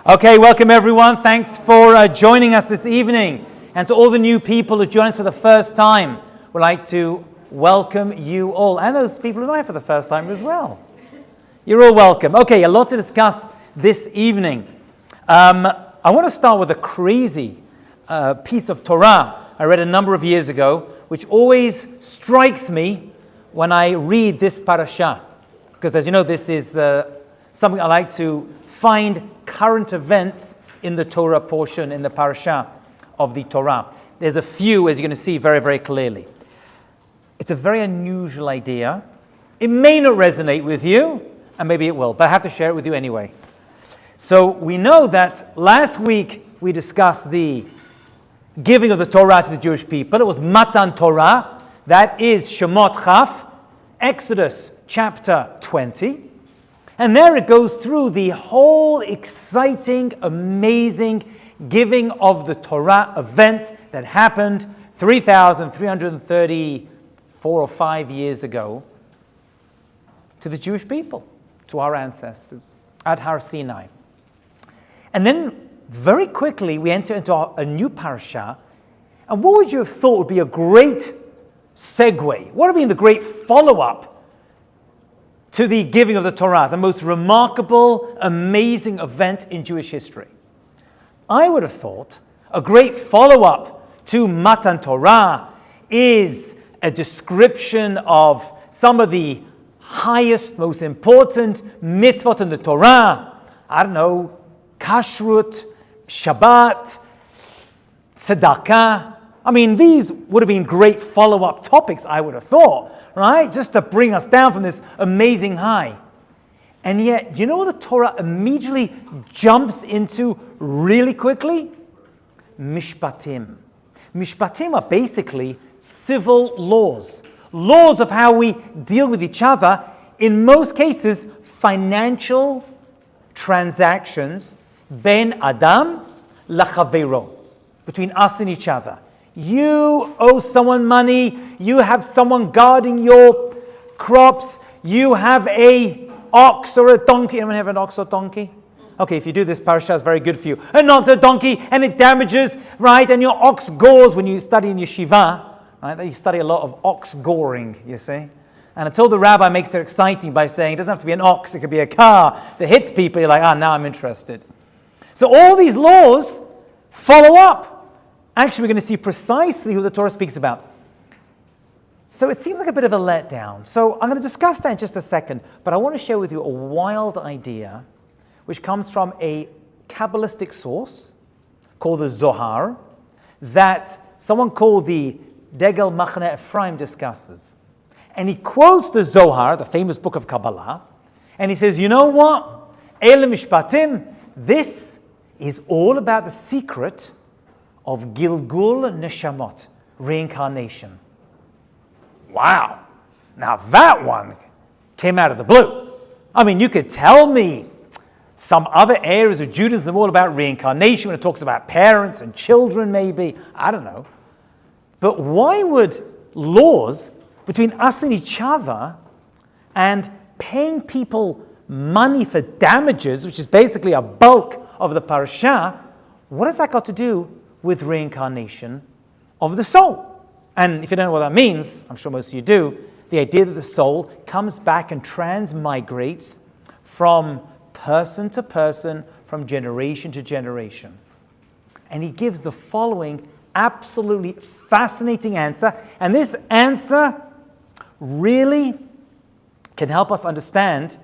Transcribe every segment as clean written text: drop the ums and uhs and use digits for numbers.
Okay, welcome everyone. Thanks for joining us this evening. And to all the new people who join us for the first time, we'd like to welcome you all. And those people who are here for the first time as well. You're all welcome. Okay, a lot to discuss this evening. I want to start with a crazy piece of Torah I read a number of years ago, which always strikes me when I read this parasha. Because as you know, this is something I like to find current events in the Torah portion, in the parasha of the Torah. There's a few, as you're going to see very, very clearly. It's a very unusual idea. It may not resonate with you, and maybe it will, but I have to share it with you anyway. So we know that last week we discussed the giving of the Torah to the Jewish people. It was Matan Torah. That is Shemot Chaf, Exodus chapter 20. And there it goes through the whole exciting, amazing giving of the Torah event that happened 3,334 or 5 years ago to the Jewish people, to our ancestors at Har Sinai. And then very quickly we enter into a new parasha. And what would you have thought would be a great segue? What would have been the great follow-up to the giving of the Torah, the most remarkable, amazing event in Jewish history? I would have thought a great follow-up to Matan Torah is a description of some of the highest, most important mitzvot in the Torah. I don't know, kashrut, Shabbat, tzedakah. I mean, these would have been great follow-up topics, I would have thought, right? Just to bring us down from this amazing high. And yet, you know what the Torah immediately jumps into really quickly? Mishpatim. Mishpatim are basically civil laws. Laws of how we deal with each other. In most cases, financial transactions ben Adam lachavero, between us and each other. You owe someone money, you have someone guarding your crops, you have a ox or a donkey. Anyone have an ox or donkey? Okay, if you do this, parasha is very good for you. An ox or donkey, and it damages, right? And your ox gores when you study in yeshiva, right? You study a lot of ox goring, you see. And until the rabbi makes it exciting by saying it doesn't have to be an ox, it could be a car that hits people, you're like, now I'm interested. So all these laws follow up. Actually, we're going to see precisely who the Torah speaks about. So it seems like a bit of a letdown. So I'm going to discuss that in just a second, but I want to share with you a wild idea which comes from a Kabbalistic source called the Zohar that someone called the Degel Machne Ephraim discusses. And he quotes the Zohar, the famous book of Kabbalah, and he says, you know what? Ele Mishpatim, this is all about the secret of Gilgul Neshamot, reincarnation. Wow. Now that one came out of the blue. I mean, you could tell me some other areas of Judaism all about reincarnation when it talks about parents and children maybe. I don't know. But why would laws between us and each other and paying people money for damages, which is basically a bulk of the parasha, what has that got to do with reincarnation of the soul? And if you don't know what that means, I'm sure most of you do, the idea that the soul comes back and transmigrates from person to person, from generation to generation. And he gives the following absolutely fascinating answer, and this answer really can help us understand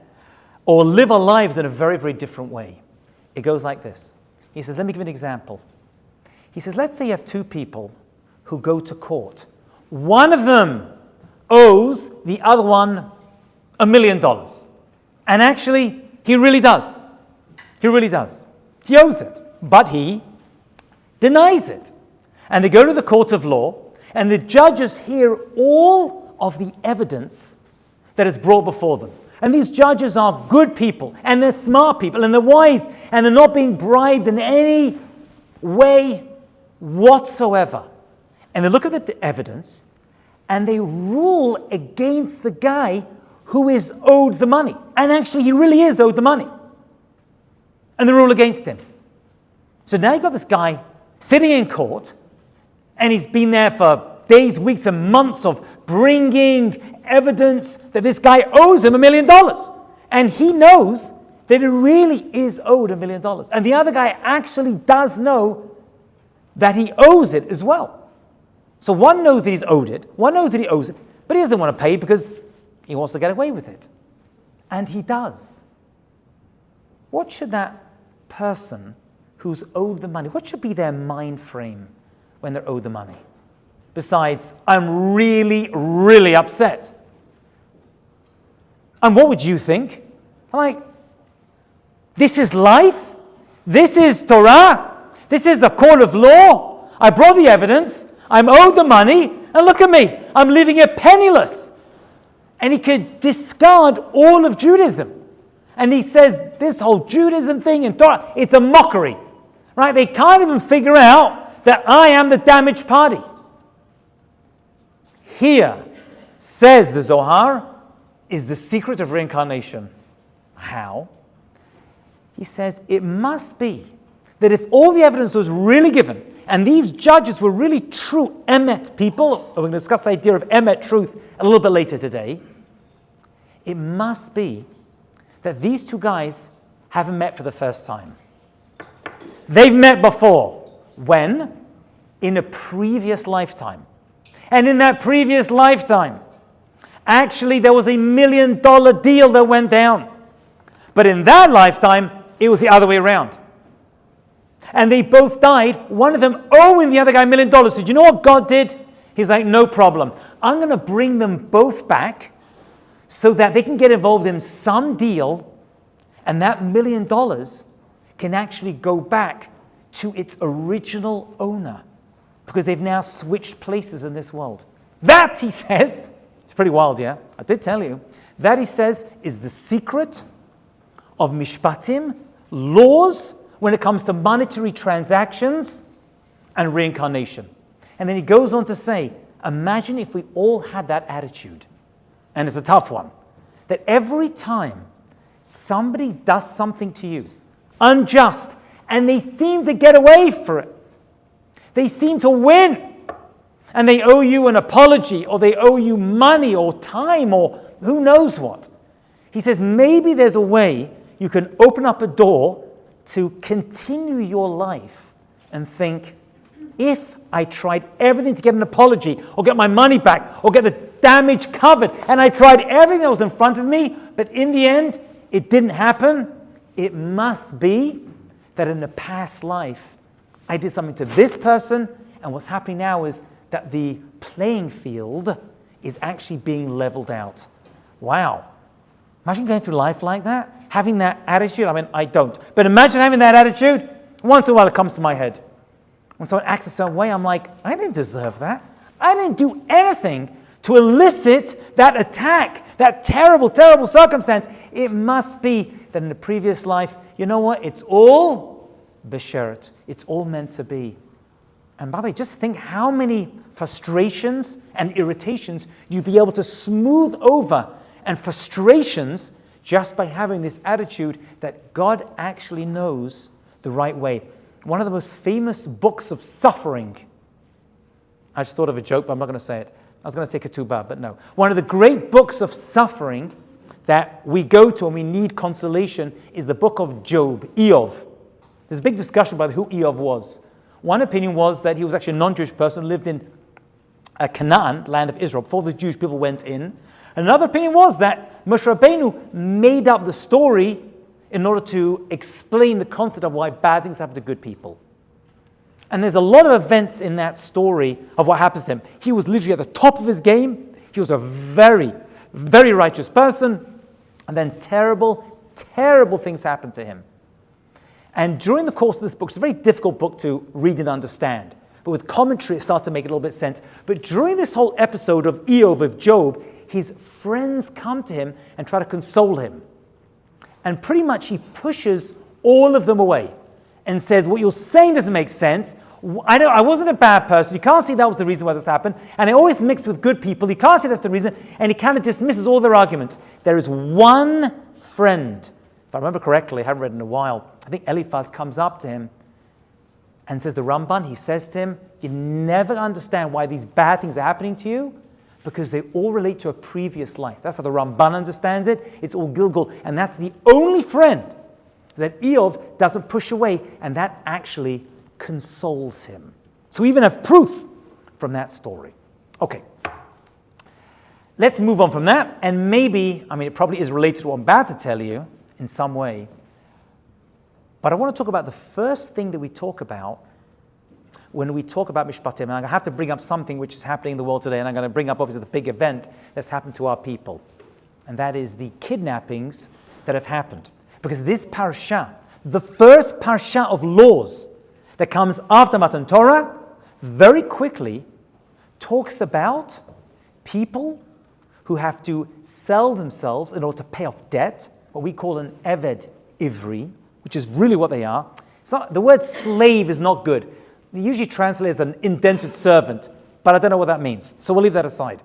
or live our lives in a very, very different way. It goes like this. He says, let me give an example. He says, let's say you have two people who go to court. One of them owes the other one $1 million. And actually, he really does. He really does. He owes it, but he denies it. And they go to the court of law, and the judges hear all of the evidence that is brought before them. And these judges are good people, and they're smart people, and they're wise, and they're not being bribed in any way whatsoever. And they look at the evidence, and they rule against the guy who is owed the money. And actually, he really is owed the money. and they're all against him. So now you've got this guy sitting in court, and he's been there for days, weeks, and months of bringing evidence that this guy owes him $1 million. And he knows that he really is owed $1 million. And the other guy actually does know that he owes it as well. So one knows that he's owed it, one knows that he owes it, but he doesn't want to pay because he wants to get away with it. And he does. What should that person who's owed the money, what should be their mind frame when they're owed the money? Besides, I'm really, really upset. And what would you think? I'm like, this is life? This is Torah? This is the court of law? I brought the evidence, I'm owed the money, and look at me, I'm leaving it penniless. And he could discard all of Judaism. And he says this whole Judaism thing in Torah, it's a mockery. Right? They can't even figure out that I am the damaged party. Here, says the Zohar, is the secret of reincarnation. How? He says it must be that if all the evidence was really given, and these judges were really true emet people, we're going to discuss the idea of emet truth a little bit later today, it must be that these two guys haven't met for the first time. They've met before. When? In a previous lifetime. And in that previous lifetime, actually there was $1 million deal that went down. But in that lifetime, it was the other way around. And they both died, one of them owing the other guy $1 million. So do you know what God did? He's like, no problem. I'm going to bring them both back so that they can get involved in some deal, and that $1 million can actually go back to its original owner, because they've now switched places in this world. That, he says, it's pretty wild, yeah? I did tell you. That, he says, is the secret of mishpatim, laws, when it comes to monetary transactions and reincarnation. And then he goes on to say, imagine if we all had that attitude, and it's a tough one, that every time somebody does something to you, unjust, and they seem to get away for it, they seem to win, and they owe you an apology, or they owe you money or time or who knows what. He says maybe there's a way you can open up a door to continue your life and think, if I tried everything to get an apology or get my money back or get the damage covered, and I tried everything that was in front of me, but in the end it didn't happen, it must be that in the past life I did something to this person, and what's happening now is that the playing field is actually being leveled out. Wow. Imagine going through life like that, having that attitude. I mean, I don't. But imagine having that attitude. Once in a while it comes to my head. When someone acts a certain way, I'm like, I didn't deserve that. I didn't do anything to elicit that attack, that terrible, terrible circumstance. It must be that in the previous life, you know what? It's all besheret. It's all meant to be. And by the way, just think how many frustrations and irritations you'd be able to smooth over, and frustrations just by having this attitude that God actually knows the right way. One of the most famous books of suffering, I just thought of a joke, but I'm not going to say it. I was going to say ketubah, but no. One of the great books of suffering that we go to and we need consolation is the book of Job, Eov. There's a big discussion about who Eov was. One opinion was that he was actually a non-Jewish person who lived in Canaan, land of Israel, before the Jewish people went in. Another opinion was that Moshe Rabbeinu made up the story in order to explain the concept of why bad things happen to good people. And there's a lot of events in that story of what happens to him. He was literally at the top of his game. He was a very, very righteous person. And then terrible, terrible things happened to him. And during the course of this book, it's a very difficult book to read and understand. But with commentary, it starts to make a little bit of sense. But during this whole episode of Eov, of Job, his friends come to him and try to console him. And pretty much he pushes all of them away and says, what you're saying doesn't make sense. I wasn't a bad person. You can't see that was the reason why this happened. And I always mixed with good people. You can't see that's the reason. And he kind of dismisses all their arguments. There is one friend, I remember correctly, I haven't read in a while, I think Eliphaz comes up to him and says, the Ramban, he says to him, you never understand why these bad things are happening to you, because they all relate to a previous life. That's how the Ramban understands it. It's all Gilgal. And that's the only friend that Eov doesn't push away, and that actually consoles him. So we even have proof from that story. Okay. Let's move on from that, and maybe, it probably is related to what I'm about to tell you in some way, but I want to talk about the first thing that we talk about when we talk about Mishpatim. And I have to bring up something which is happening in the world today, and I'm going to bring up, obviously, the big event that's happened to our people, and that is the kidnappings that have happened. Because this parasha, the first parasha of laws that comes after Matan Torah, very quickly talks about people who have to sell themselves in order to pay off debt, what we call an Eved Ivri, which is really what they are. It's not, the word slave is not good. They usually translate as an indentured servant, but I don't know what that means, so we'll leave that aside.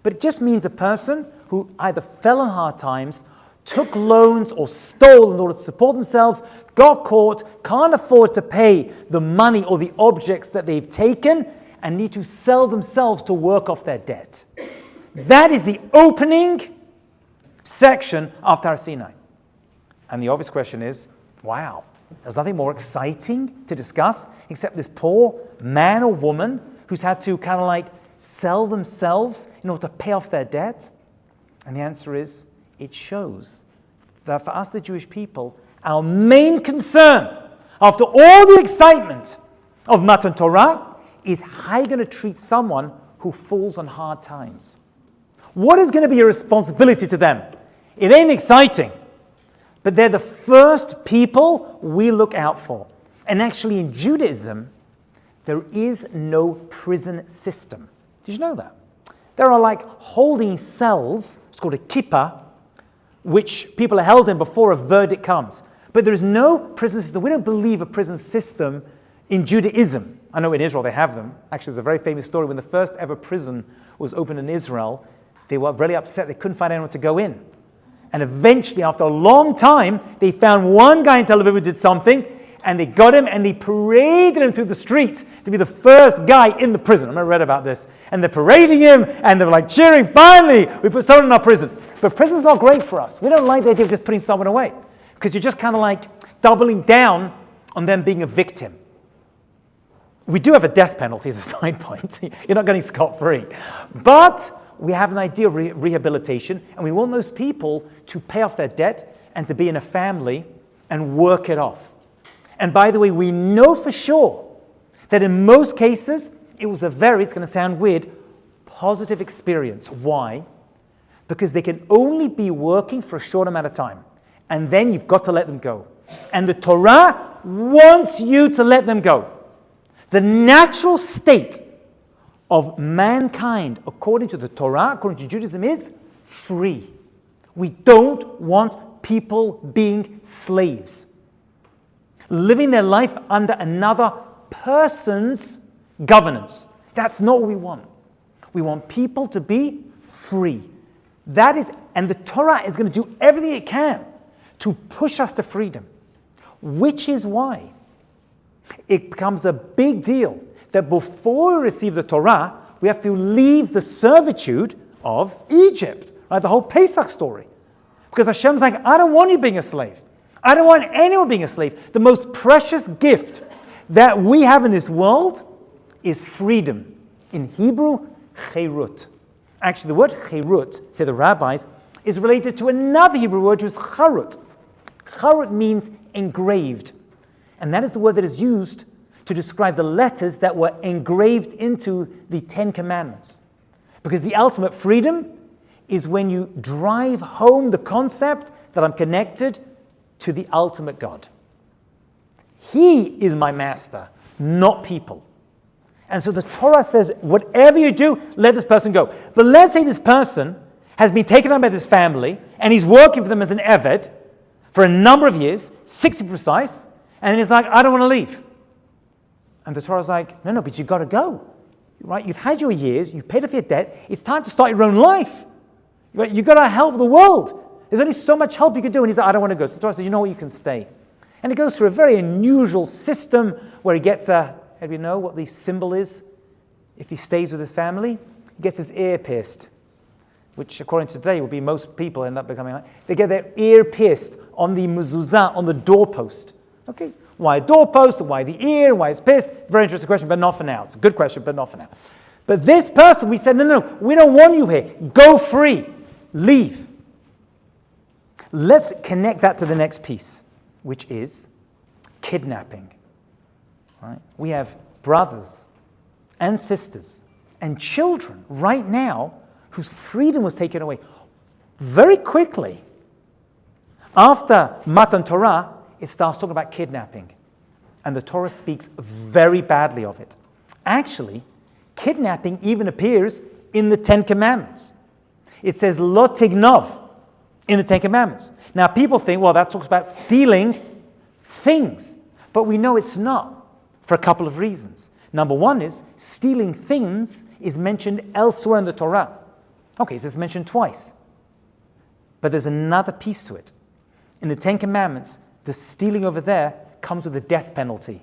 But it just means a person who either fell on hard times, took loans or stole in order to support themselves, got caught, can't afford to pay the money or the objects that they've taken, and need to sell themselves to work off their debt. That is the opening section of Har Sinai. And the obvious question is, wow, there's nothing more exciting to discuss except this poor man or woman who's had to kind of like sell themselves in order to pay off their debt? And the answer is, it shows that for us, the Jewish people, our main concern, after all the excitement of Matan Torah, is how you're going to treat someone who falls on hard times. What is going to be your responsibility to them? It ain't exciting, but they're the first people we look out for. And actually in Judaism, there is no prison system. Did you know that? There are like holding cells, it's called a kippah, which people are held in before a verdict comes. But there is no prison system. We don't believe a prison system in Judaism. I know in Israel they have them. Actually, there's a very famous story when the first ever prison was opened in Israel. They were really upset. They couldn't find anyone to go in. And eventually, after a long time, they found one guy in Tel Aviv who did something, and they got him and they paraded him through the streets to be the first guy in the prison. I remember I read about this. And they're parading him, and they're like cheering, finally, we put someone in our prison. But prison's not great for us. We don't like the idea of just putting someone away, because you're just kind of like doubling down on them being a victim. We do have a death penalty as a side point. You're not getting scot-free. But we have an idea of rehabilitation, and we want those people to pay off their debt and to be in a family and work it off. And by the way, we know for sure that in most cases, it was a very, it's going to sound weird, positive experience. Why? Because they can only be working for a short amount of time. And then you've got to let them go. And the Torah wants you to let them go. The natural state of mankind, according to the Torah, according to Judaism, is free. We don't want people being slaves, living their life under another person's governance. That's not what we want. We want people to be free. That is, and the Torah is going to do everything it can to push us to freedom, which is why it becomes a big deal that before we receive the Torah, we have to leave the servitude of Egypt, right? The whole Pesach story. Because Hashem's like, I don't want you being a slave. I don't want anyone being a slave. The most precious gift that we have in this world is freedom. In Hebrew, cherut. Actually, the word cherut, say the rabbis, is related to another Hebrew word, which is charut. Charut means engraved. And that is the word that is used to describe the letters that were engraved into the Ten Commandments. Because the ultimate freedom is when you drive home the concept that I'm connected to the ultimate God. He is my master, not people. And so the Torah says, whatever you do, let this person go. But let's say this person has been taken on by this family, and he's working for them as an Eved for a number of years, 60 precise, and he's like, I don't want to leave. And the Torah's like, no, but you've got to go. Right? You've had your years, you've paid off your debt, it's time to start your own life. You've got to help the world. There's only so much help you can do. And he's like, I don't want to go. So the Torah says, you know what, you can stay. And he goes through a very unusual system where he gets have you know what the symbol is? If he stays with his family, he gets his ear pierced, which according to today would be most people end up becoming like, they get their ear pierced on the mezuzah, on the doorpost. Okay, why a doorpost, and why the ear, and why it's pierced? Very interesting question, but not for now. It's a good question, but not for now. But this person, we said, no, we don't want you here. Go free. Leave. Let's connect that to the next piece, which is kidnapping. Right? We have brothers and sisters and children right now whose freedom was taken away very quickly. After Matan Torah, it starts talking about kidnapping. And the Torah speaks very badly of it. Actually, kidnapping even appears in the Ten Commandments. It says, Lo tignov, in the Ten Commandments. Now, people think, well, that talks about stealing things. But we know it's not, for a couple of reasons. Number one is, stealing things is mentioned elsewhere in the Torah. Okay, so it's mentioned twice. But there's another piece to it. In the Ten Commandments, the stealing over there comes with a death penalty.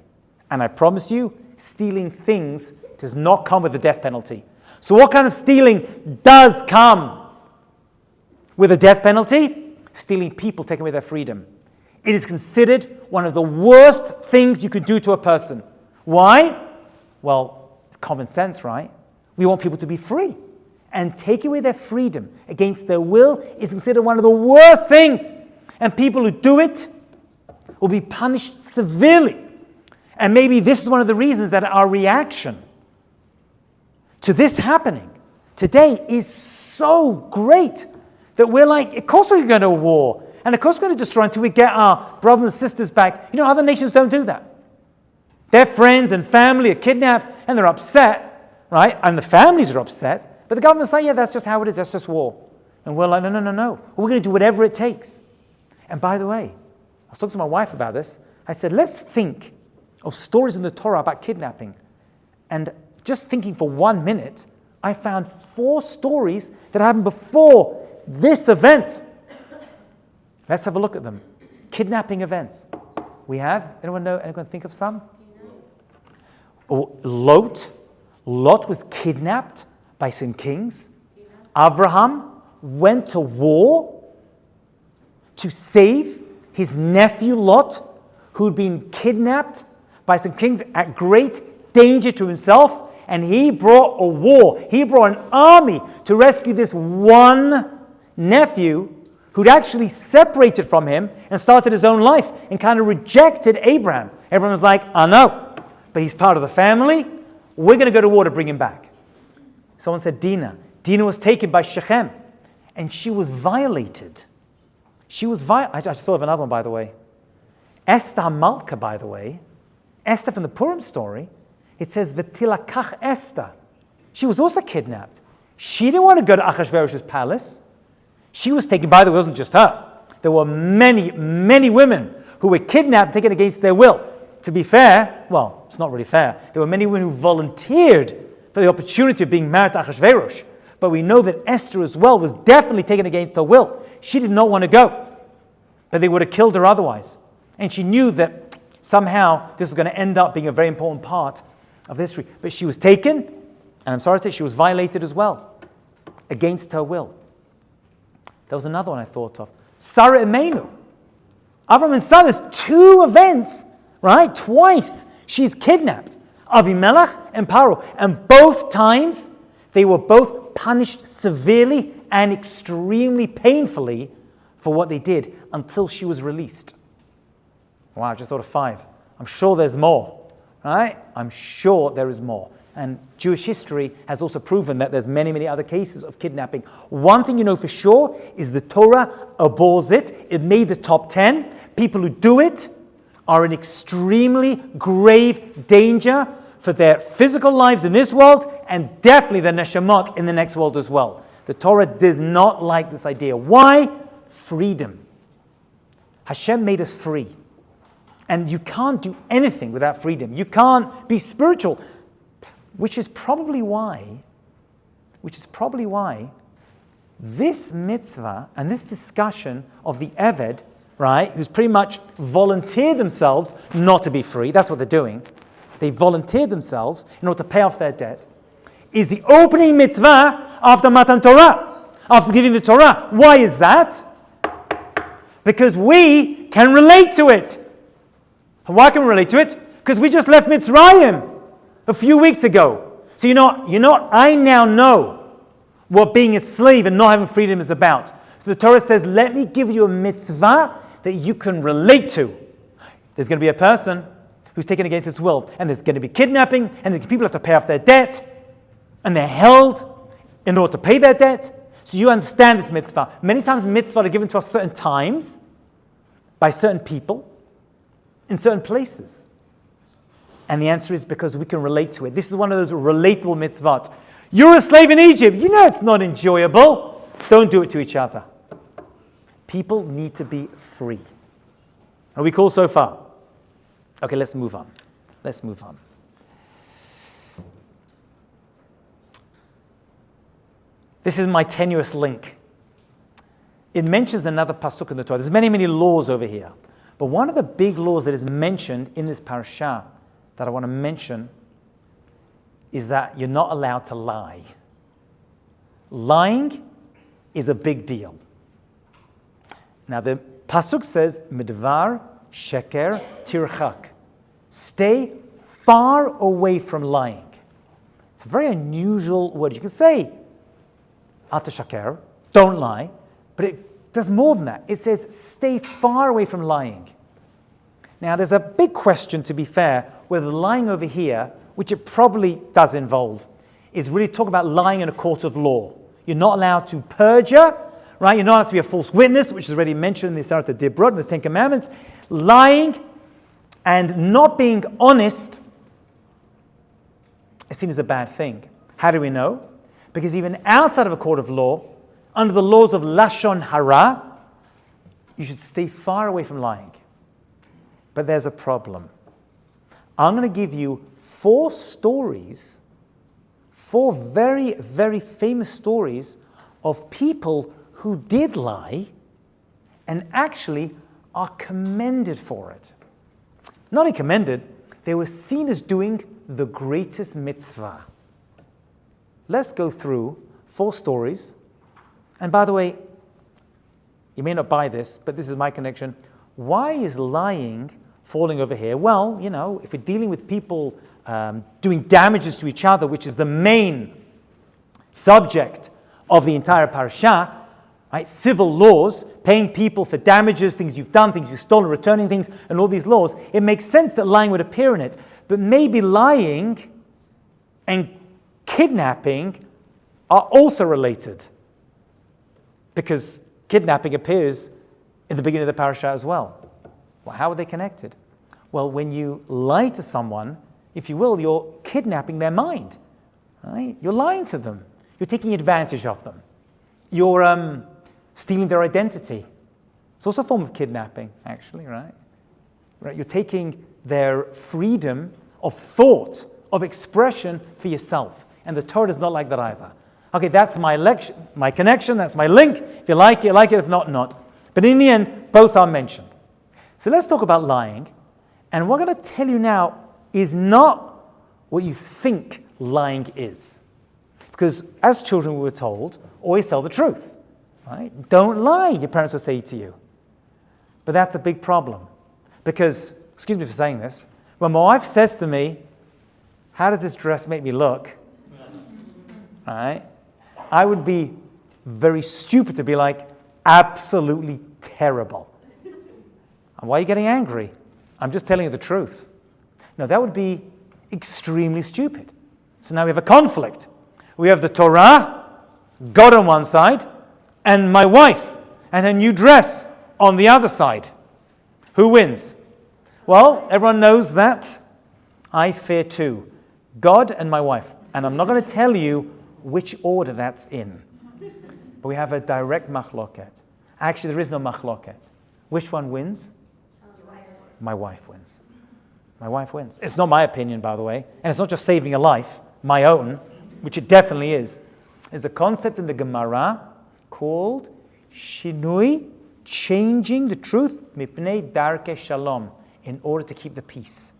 And I promise you, stealing things does not come with a death penalty. So what kind of stealing does come with a death penalty? Stealing people, taking away their freedom. It is considered one of the worst things you could do to a person. Why? Well, it's common sense, right? We want people to be free. And taking away their freedom against their will is considered one of the worst things. And people who do it will be punished severely. And maybe this is one of the reasons that our reaction to this happening today is so great that we're like, of course we're going to war. And of course we're going to destroy until we get our brothers and sisters back. You know, other nations don't do that. Their friends and family are kidnapped and they're upset, right? And the families are upset. But the government's like, yeah, that's just how it is. That's just war. And we're like, no. We're going to do whatever it takes. And by the way, I was talking to my wife about this. I said, let's think of stories in the Torah about kidnapping. And just thinking for 1 minute, I found 4 stories that happened before this event. Let's have a look at them. Kidnapping events. We have, anyone think of some? Lot was kidnapped by some kings. Abraham went to war to save his nephew Lot, who'd been kidnapped by some kings at great danger to himself, and he brought a war. He brought an army to rescue this one nephew who'd actually separated from him and started his own life and kind of rejected Abraham. Abraham was like, I know, but he's part of the family. We're going to go to war to bring him back. Someone said Dinah. Dinah was taken by Shechem, and she was violated. I just thought of another one, by the way. Esther Malka, by the way. Esther from the Purim story. It says, V'tilakach Esther. She was also kidnapped. She didn't want to go to Achashverosh's palace. She was taken, by the way, it wasn't just her. There were many, many women who were kidnapped, taken against their will. To be fair, well, it's not really fair. There were many women who volunteered for the opportunity of being married to Achashverosh. But we know that Esther as well was definitely taken against her will. She did not want to go. But they would have killed her otherwise. And she knew that somehow this was going to end up being a very important part of history. But she was taken, and I'm sorry to say, she was violated as well, against her will. There was another one I thought of. Sarah Imenu. Avram and Sarah's 2 events, right? Twice she's kidnapped. Avimelech and Paro. And both times they were both punished severely and extremely painfully for what they did until she was released. Wow, I just thought of 5. I'm sure there's more, right? I'm sure there is more. And Jewish history has also proven that there's many, many other cases of kidnapping. One thing you know for sure is the Torah abhors it. It made the top 10. People who do it are in extremely grave danger for their physical lives in this world and definitely their neshamot in the next world as well. The Torah does not like this idea. Why? Freedom. Hashem made us free. And you can't do anything without freedom. You can't be spiritual. Which is probably why this mitzvah and this discussion of the Eved, right, who's pretty much volunteered themselves not to be free, that's what they're doing. They volunteered themselves in order to pay off their debt, is the opening mitzvah after Matan Torah, after giving the Torah. Why is that? Because we can relate to it. Why can we relate to it? Because we just left Mitzrayim a few weeks ago. So I now know what being a slave and not having freedom is about. So the Torah says, let me give you a mitzvah that you can relate to. There's going to be a person who's taken against his will, and there's going to be kidnapping, and people have to pay off their debt, and they're held in order to pay their debt. So you understand this mitzvah. Many times mitzvahs are given to us certain times, by certain people, in certain places. And the answer is because we can relate to it. This is one of those relatable mitzvot. You're a slave in Egypt. You know it's not enjoyable. Don't do it to each other. People need to be free. Are we cool so far? Okay, let's move on. This is my tenuous link. It mentions another pasuk in the Torah. There's many, many laws over here. But one of the big laws that is mentioned in this parasha that I want to mention is that you're not allowed to lie. Lying is a big deal. Now the pasuk says, midvar sheker tirchak. Stay far away from lying. It's a very unusual word. You can say, ata shaker, don't lie, but it does more than that. It says, stay far away from lying. Now, there's a big question, to be fair, whether lying over here, which it probably does involve, is really talking about lying in a court of law. You're not allowed to perjure, right? You're not allowed to be a false witness, which is already mentioned in the Sarata Dibrot, in the Ten Commandments. Lying and not being honest is seen as a bad thing. How do we know? Because even outside of a court of law, under the laws of Lashon Hara, you should stay far away from lying. But there's a problem. I'm going to give you 4 stories, 4 very, very famous stories of people who did lie and actually are commended for it. Not only commended, they were seen as doing the greatest mitzvah. Let's go through 4 stories. And by the way, you may not buy this, but this is my connection. Why is lying falling over here? Well, if we're dealing with people doing damages to each other, which is the main subject of the entire parasha, right? Civil laws, paying people for damages, things you've done, things you've stolen, returning things, and all these laws, it makes sense that lying would appear in it. But maybe lying and kidnapping are also related, because kidnapping appears in the beginning of the parasha as well. Well, how are they connected? Well, when you lie to someone, if you will, you're kidnapping their mind. Right? You're lying to them. You're taking advantage of them. You're stealing their identity. It's also a form of kidnapping, actually, right? You're taking their freedom of thought, of expression for yourself. And the Torah is not like that either. Okay, that's my connection, that's my link. If you like it, if not, not. But in the end, both are mentioned. So let's talk about lying. And what I'm going to tell you now is not what you think lying is. Because as children we were told, always tell the truth. Right? Don't lie, your parents will say to you. But that's a big problem. Because, excuse me for saying this, when my wife says to me, how does this dress make me look? Right? I would be very stupid to be like, absolutely terrible. And why are you getting angry? I'm just telling you the truth. No, that would be extremely stupid. So now we have a conflict. We have the Torah, God on one side, and my wife and her new dress on the other side. Who wins? Well, everyone knows that I fear 2, God and my wife. And I'm not going to tell you which order that's in. But we have a direct machloket. Actually, there is no machloket. Which one wins? My wife wins. My wife wins. It's not my opinion, by the way. And it's not just saving a life, my own, which it definitely is. There's a concept in the Gemara called shinui, changing the truth, mipnei darke shalom, in order to keep the peace.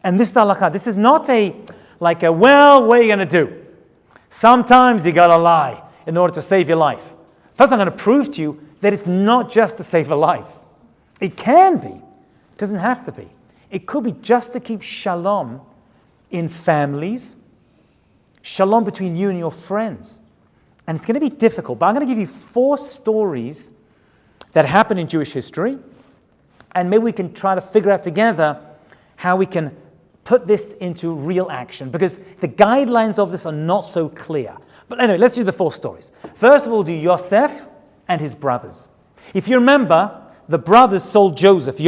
And this is the halakha. This is not well, what are you going to do? Sometimes you got to lie in order to save your life. First, I'm going to prove to you that it's not just to save a life. It can be. It doesn't have to be. It could be just to keep shalom in families, shalom between you and your friends. And it's going to be difficult, but I'm going to give you 4 stories that happen in Jewish history, and maybe we can try to figure out together how we can put this into real action, because the guidelines of this are not so clear. But anyway, let's do the 4 stories. First of all, we'll do Yosef and his brothers. If you remember, the brothers sold Yosef,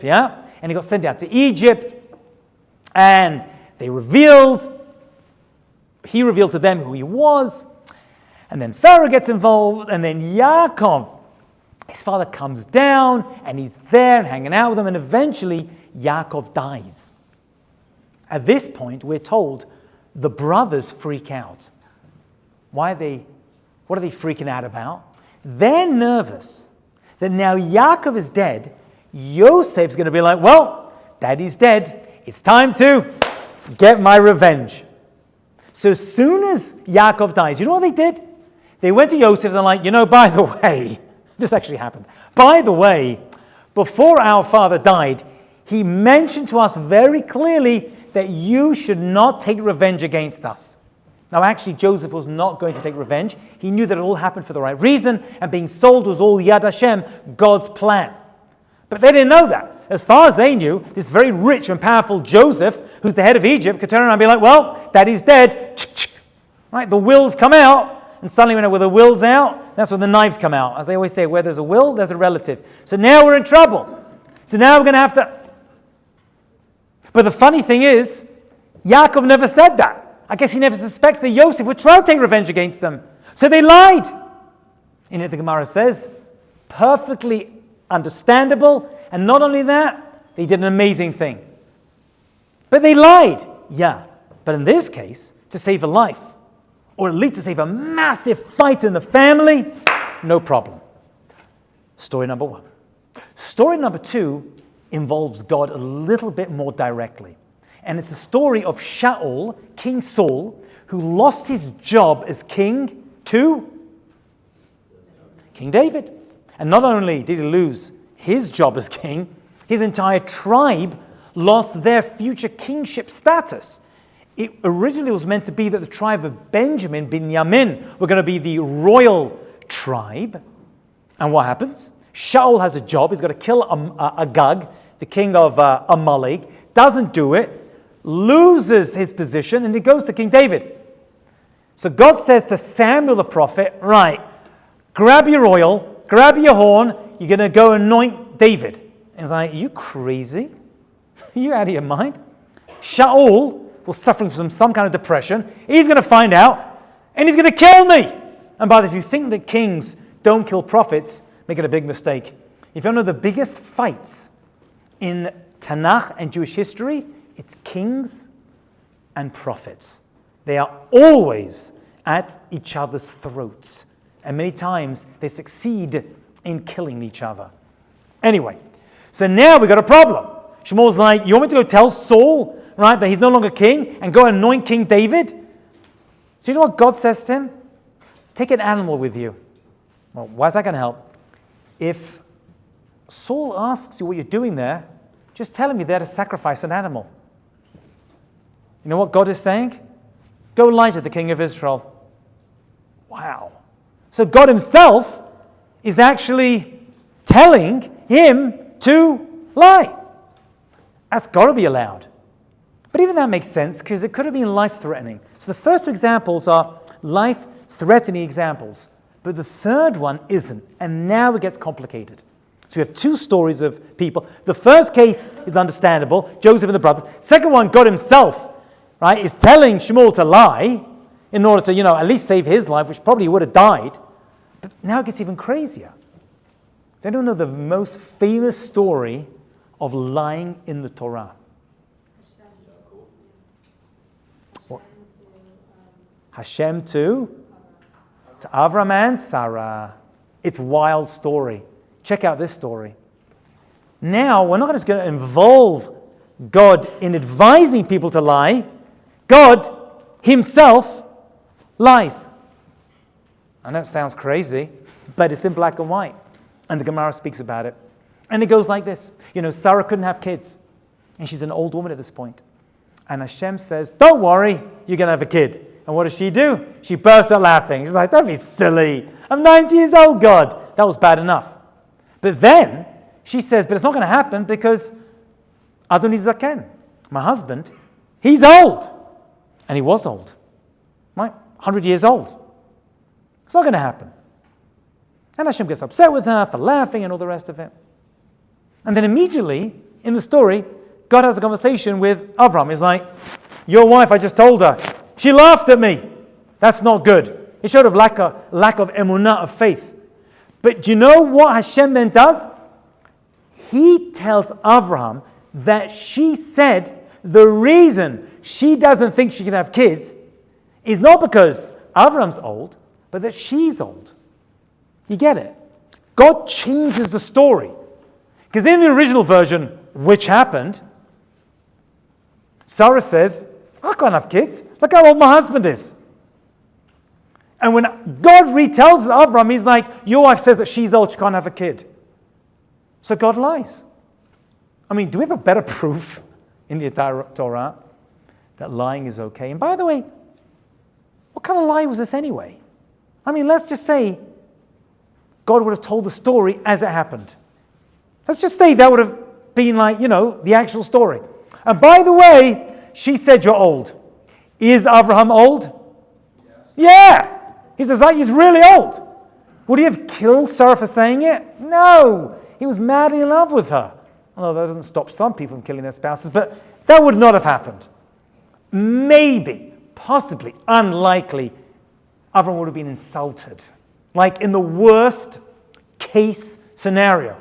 yeah? And he got sent out to Egypt, and he revealed to them who he was, and then Pharaoh gets involved, and then Yaakov, his father, comes down, and he's there and hanging out with them, and eventually Yaakov dies. At this point, we're told the brothers freak out. What are they freaking out about? They're nervous that now Yaakov is dead. Yosef's going to be like, well, daddy's dead. It's time to get my revenge. So as soon as Yaakov dies, you know what they did? They went to Yosef and they're like, by the way, this actually happened. By the way, before our father died, he mentioned to us very clearly that you should not take revenge against us. Now actually, Joseph was not going to take revenge. He knew that it all happened for the right reason, and being sold was all Yad Hashem, God's plan. But they didn't know that. As far as they knew, this very rich and powerful Joseph, who's the head of Egypt, could turn around and be like, well, daddy's dead. Right? The wills come out, and suddenly when the will's out, that's when the knives come out. As they always say, where there's a will, there's a relative. So now we're in trouble. So now we're going to have to... But the funny thing is, Yaakov never said that. I guess he never suspected that Yosef would try to take revenge against them. So they lied. And the Gemara says, perfectly understandable. And not only that, they did an amazing thing. But they lied. Yeah. But in this case, to save a life, or at least to save a massive fight in the family, no problem. Story number 1. Story number 2 involves God a little bit more directly. And it's the story of Shaul, King Saul, who lost his job as king to King David. And not only did he lose his job as king, his entire tribe lost their future kingship status. It originally was meant to be that the tribe of Benjamin, Binyamin, were going to be the royal tribe. And what happens? Shaul has a job. He's got to kill Agag, the king of Amalek. Doesn't do it. Loses his position, and he goes to King David. So God says to Samuel the prophet, right, grab your oil, grab your horn, you're going to go anoint David. And he's like, are you crazy? Are you out of your mind? Shaul was suffering from some kind of depression. He's going to find out, and he's going to kill me. And by the way, if you think that kings don't kill prophets, making a big mistake. If you know the biggest fights in Tanakh and Jewish history, it's kings and prophets. They are always at each other's throats. And many times they succeed in killing each other. Anyway, so now we got a problem. Shmuel's like, you want me to go tell Saul, right, that he's no longer king and go anoint King David? So you know what God says to him? Take an animal with you. Well, why is that going to help? If Saul asks you what you're doing there, just tell him you're there to sacrifice an animal. You know what God is saying? Go lie to the king of Israel. Wow. So God himself is actually telling him to lie. That's got to be allowed. But even that makes sense because it could have been life-threatening. So the first 2 examples are life-threatening examples. But the third one isn't. And now it gets complicated. So we have 2 stories of people. The first case is understandable, Joseph and the brothers. Second one, God himself, right, is telling Shmuel to lie in order to, at least save his life, which probably would have died. But now it gets even crazier. They don't know the most famous story of lying in the Torah. Hashem to Avram and Sarah. It's a wild story. Check out this story. Now, we're not just going to involve God in advising people to lie. God himself lies. I know it sounds crazy, but it's in black and white. And the Gemara speaks about it. And it goes like this. Sarah couldn't have kids. And she's an old woman at this point. And Hashem says, don't worry, you're going to have a kid. And what does she do? She bursts out laughing. She's like, don't be silly. I'm 90 years old, God. That was bad enough. But then she says, but it's not going to happen because Adoni Zaken, my husband, he's old. And he was old. Right? 100 years old. It's not going to happen. And Hashem gets upset with her for laughing and all the rest of it. And then immediately, in the story, God has a conversation with Avram. He's like, your wife, I just told her, she laughed at me. That's not good. It showed a lack of emunah, of faith. But do you know what Hashem then does? He tells Avram that she said the reason she doesn't think she can have kids is not because Avram's old, but that she's old. You get it? God changes the story. Because in the original version, which happened, Sarah says, I can't have kids. Look how old my husband is. And when God retells Avram, he's like, your wife says that she's old, she can't have a kid. So God lies. I mean, do we have a better proof in the entire Torah that lying is okay? And by the way, what kind of lie was this anyway? I mean, let's just say God would have told the story as it happened. Let's just say that would have been like, the actual story. And by the way, she said you're old. Is Abraham old? Yeah. He says, he's really old. Would he have killed Sarah for saying it? No. He was madly in love with her. Although that doesn't stop some people from killing their spouses, but that would not have happened. Maybe, possibly, unlikely, Abraham would have been insulted. Like in the worst case scenario.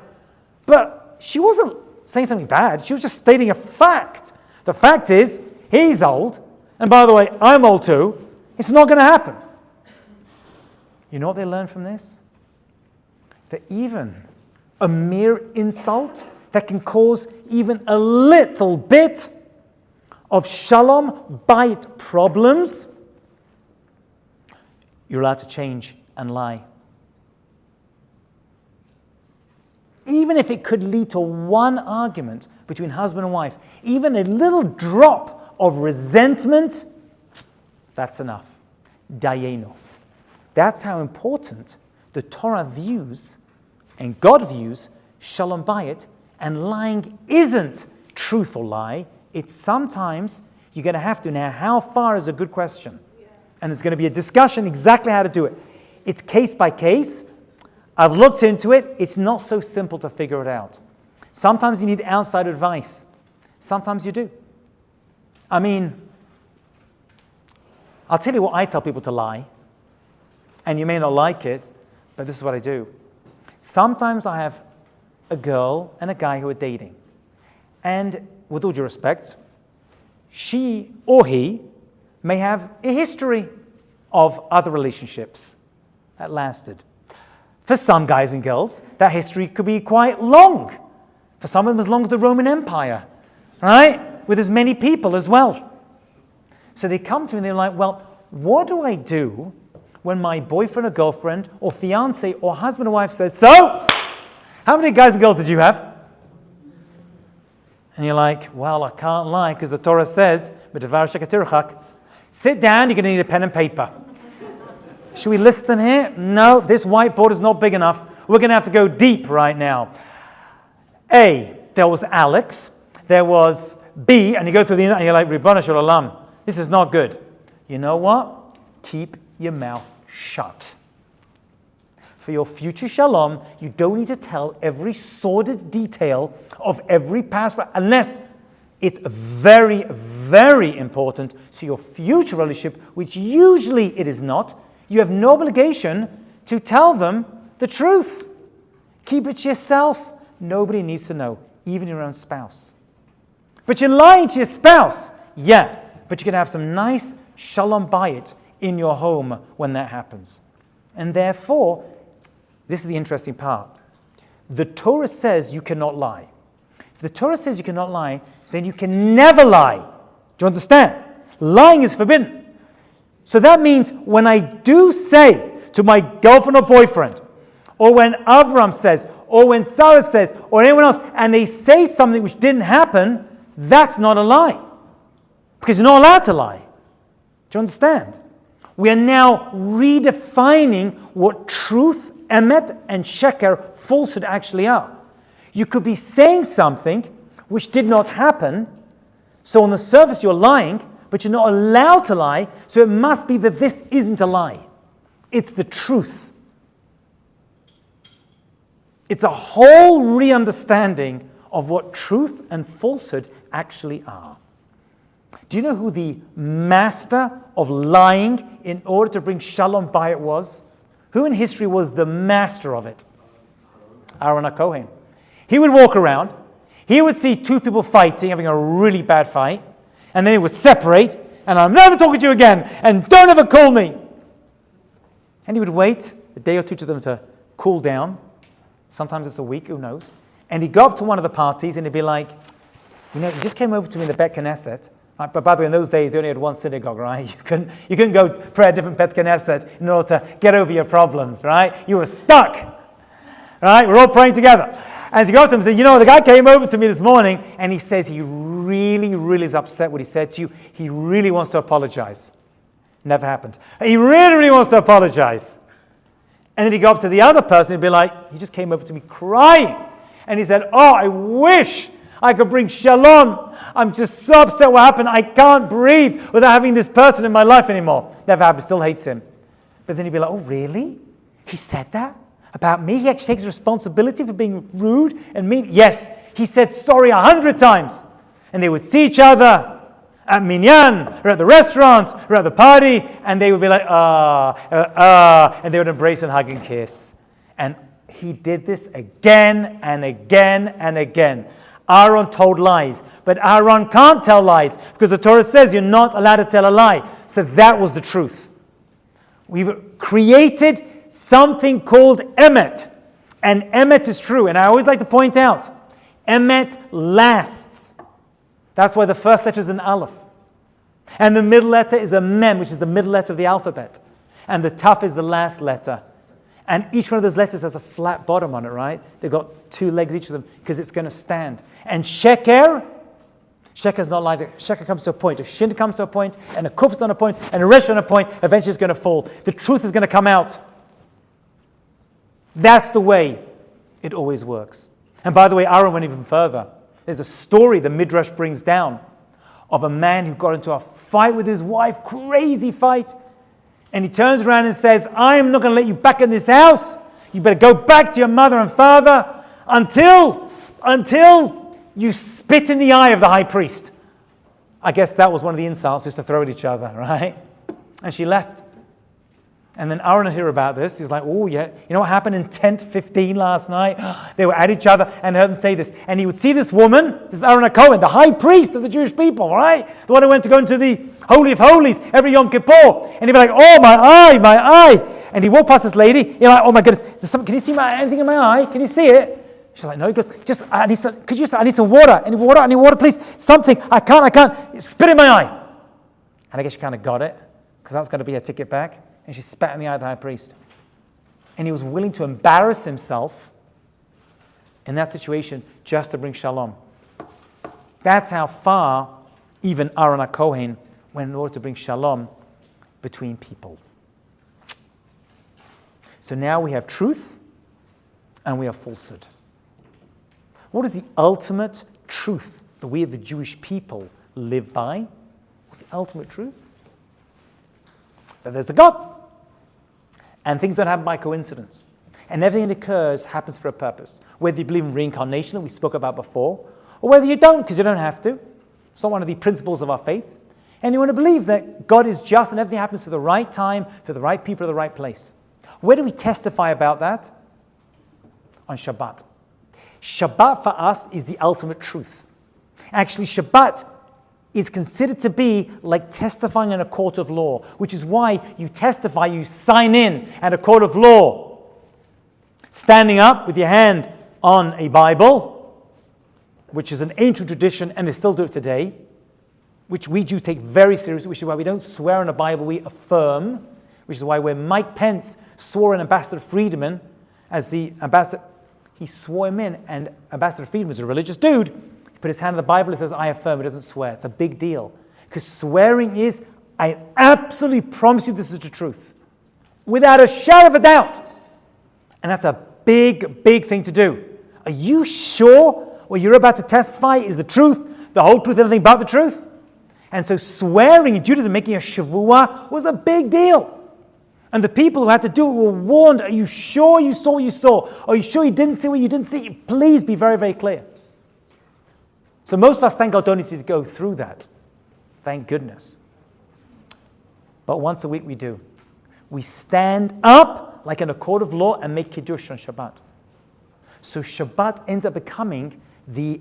But she wasn't saying something bad. She was just stating a fact. The fact is, he's old. And by the way, I'm old too. It's not going to happen. You know what they learned from this? That even a mere insult that can cause even a little bit of shalom bayit problems, you're allowed to change and lie. Even if it could lead to one argument between husband and wife, even a little drop of resentment, that's enough. Dayenu. That's how important the Torah views and God views shalom bayit, and lying isn't truth or lie. It's sometimes you're going to have to. Now, how far is a good question? And there's going to be a discussion exactly how to do it. It's case by case. I've looked into it. It's not so simple to figure it out. Sometimes you need outside advice. Sometimes you do. I mean, I'll tell you what I tell people to lie. And you may not like it, but this is what I do. Sometimes I have a girl and a guy who are dating. And with all due respect, she or he may have a history of other relationships that lasted. For some guys and girls, that history could be quite long. For some of them, as long as the Roman Empire, right? With as many people as well. So they come to me and they're like, well, what do I do when my boyfriend or girlfriend or fiance or husband or wife says, so, how many guys and girls did you have? And you're like, well, I can't lie because the Torah says, sit down, you're going to need a pen and paper. Should we list them here? No, this whiteboard is not big enough. We're going to have to go deep right now. A, there was Alex. There was B, and you go through the and you're like, Ribbana Shalom, this is not good. You know what? Keep your mouth shut. For your future shalom, you don't need to tell every sordid detail of every past, unless it's very, very important to your future relationship, which usually it is not. You have no obligation to tell them the truth. Keep it to yourself. Nobody needs to know, even your own spouse. But you're lying to your spouse. Yeah, but you can have some nice shalom bayit in your home when that happens. And therefore, This is the interesting part. The Torah says you cannot lie. If the Torah says you cannot lie, then you can never lie. Do you understand? Lying is forbidden. So that means when I do say to my girlfriend or boyfriend, or when Avram says, or when Sarah says, or anyone else, and they say something which didn't happen, that's not a lie. Because you're not allowed to lie. Do you understand? We are now redefining what truth, emet, and sheker, falsehood actually are. You could be saying something which did not happen, so on the surface you're lying, but you're not allowed to lie, so it must be that this isn't a lie. It's the truth. It's a whole re-understanding of what truth and falsehood actually are. Do you know who the master of lying in order to bring shalom by it was? Who in history was the master of it? Aaron HaKohen. He would walk around, he would see two people fighting, having a really bad fight, and then he would separate, and I'm never talking to you again, and don't ever call me. And he would wait a day or two to them to cool down. Sometimes it's a week, who knows. And he'd go up to one of the parties and he'd be like, you know, you just came over to me in the Bet Knesset. Right? But by the way, in those days, they only had one synagogue, right? You couldn't go pray at different Bet Knesset in order to get over your problems, right? You were stuck, right? We're all praying together. And as you go up to him and say, you know, the guy came over to me this morning and he says he really, really is upset what he said to you. He really wants to apologize. Never happened. He really, really wants to apologize. And then he'd go up to the other person and be like, he just came over to me crying. And he said, oh, I wish I could bring shalom. I'm just so upset what happened. I can't breathe without having this person in my life anymore. Never happened, still hates him. But then he'd be like, oh, really? He said that about me? He actually takes responsibility for being rude and mean? Yes, he said sorry 100 times. And they would see each other at Minyan, or at the restaurant, or at the party, and they would be like, and they would embrace and hug and kiss. And he did this again and again and again. Aaron told lies, but Aaron can't tell lies, because the Torah says you're not allowed to tell a lie. So that was the truth. We've created something called emet, and emet is true. And I always like to point out, emet lasts. That's why the first letter is an aleph. And the middle letter is a mem, which is the middle letter of the alphabet. And the taf is the last letter. And each one of those letters has a flat bottom on it, right? They've got two legs, each of them, because it's going to stand. And sheker is not like that. Sheker comes to a point. A shin comes to a point, and a kuf is on a point, and a resh on a point. Eventually it's going to fall. The truth is going to come out. That's the way it always works. And by the way, Aaron went even further. There's a story the Midrash brings down of a man who got into a fight with his wife, crazy fight. And he turns around and says, I am not going to let you back in this house. You better go back to your mother and father until you spit in the eye of the high priest. I guess that was one of the insults, just to throw at each other, right? And she left. And then Aaron heard about this. He's like, oh, yeah. You know what happened in tent 15 last night? They were at each other and heard them say this. And he would see this woman, this Aaron HaKohen, the high priest of the Jewish people, right? The one who went to go into the Holy of Holies every Yom Kippur. And he'd be like, oh, my eye, my eye. And he walked past this lady. You're like, oh, my goodness. Can you see anything in my eye? Can you see it? She's like, no. He goes, I need some water. I need water, please. Something. I can't. Spit in my eye. And I guess she kind of got it, because that's going to be her ticket back. And she spat in the eye of the high priest. And he was willing to embarrass himself in that situation just to bring shalom. That's how far even Aaron HaKohen went in order to bring shalom between people. So now we have truth and we have falsehood. What is the ultimate truth that we of the Jewish people live by? What's the ultimate truth? That there's a God. And things don't happen by coincidence. And everything that occurs happens for a purpose. Whether you believe in reincarnation, that we spoke about before, or whether you don't, because you don't have to. It's not one of the principles of our faith. And you want to believe that God is just and everything happens to the right time, for the right people, at the right place. Where do we testify about that? On Shabbat. Shabbat for us is the ultimate truth. Actually, Shabbat is considered to be like testifying in a court of law, which is why you testify, you sign in at a court of law. Standing up with your hand on a Bible, which is an ancient tradition, and they still do it today, which we Jews take very seriously, which is why we don't swear on a Bible, we affirm, which is why when Mike Pence swore in Ambassador Friedman as the ambassador, he swore him in, and Ambassador Friedman was a religious dude. He put his hand on the Bible and says, I affirm, he doesn't swear. It's a big deal. Because swearing is, I absolutely promise you this is the truth. Without a shadow of a doubt. And that's a big, big thing to do. Are you sure what you're about to testify is the truth, the whole truth, everything but the truth? And so swearing in Judaism, making a shavua, was a big deal. And the people who had to do it were warned, are you sure you saw what you saw? Are you sure you didn't see what you didn't see? Please be very, very clear. So most of us, thank God, don't need to go through that. Thank goodness. But once a week we do. We stand up like in a court of law and make Kiddush on Shabbat. So Shabbat ends up becoming the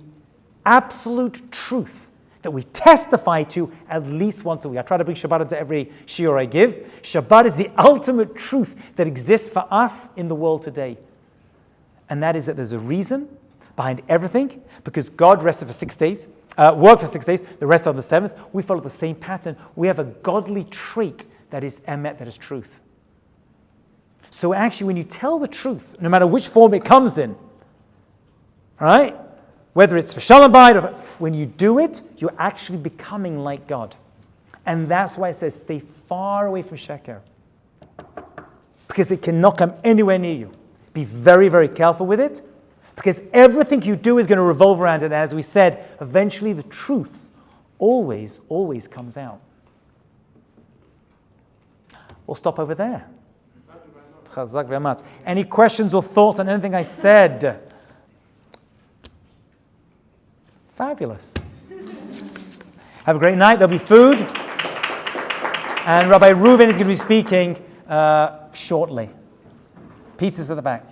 absolute truth that we testify to at least once a week. I try to bring Shabbat into every shiur I give. Shabbat is the ultimate truth that exists for us in the world today. And that is that there's a reason behind everything, because God rested for 6 days, worked for 6 days, the rest on the seventh. We follow the same pattern. We have a godly trait that is emet, that is truth. So actually, when you tell the truth, no matter which form it comes in, all right, whether it's for Shalom Bayit or when you do it, you're actually becoming like God. And that's why it says, stay far away from Sheker. Because it cannot come anywhere near you. Be very, very careful with it. Because everything you do is going to revolve around it. And as we said, eventually the truth always, always comes out. We'll stop over there. Chazak v'amatz. Any questions or thoughts on anything I said? Fabulous. Have a great night. There'll be food. And Rabbi Reuven is going to be speaking shortly. Pieces at the back.